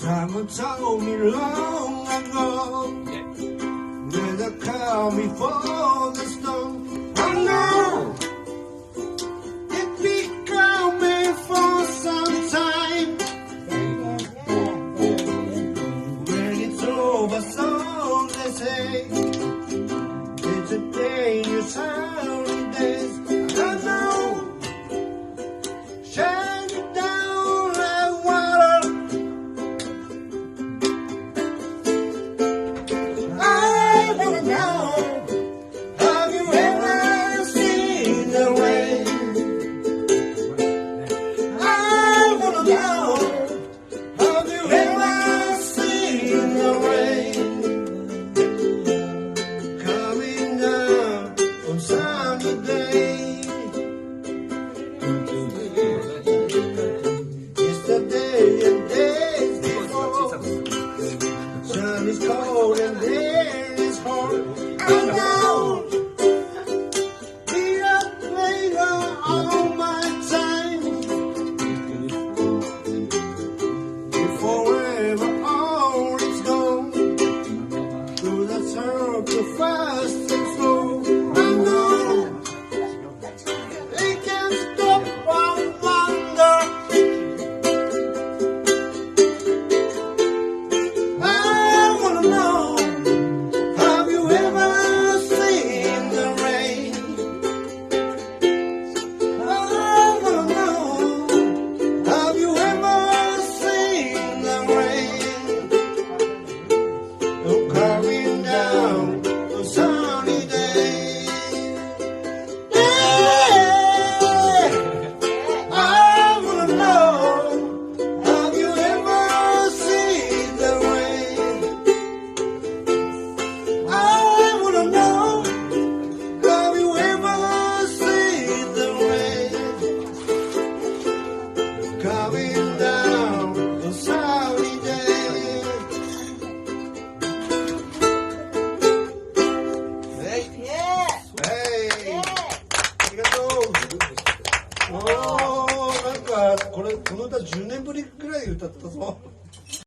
Someone told me long ago that I call me for the storm. I know it be coming for some time. When it's over, so they say, it's a day you sound days. I know, shine it down like water. I wanna know, have you ever seen the rain? I wanna know, have you ever seen the rain? Coming down on sunny day. Yesterday and days before, sun is cold and air is hot. I know we are playing all my time. Forever all is gone. Through the circle fast and slow. I know they can't stop our wonder. I wanna know, have you ever seen the rain? I wanna know, have you ever seen the rain? Oh, coming down on sunny days. Yeah, I wanna know, have you ever seen the rain? I wanna know, have you ever seen the rain? Coming down on sunny days. Hey, hey, ありがとう。なんかこの歌10年ぶりぐらい歌ったぞ。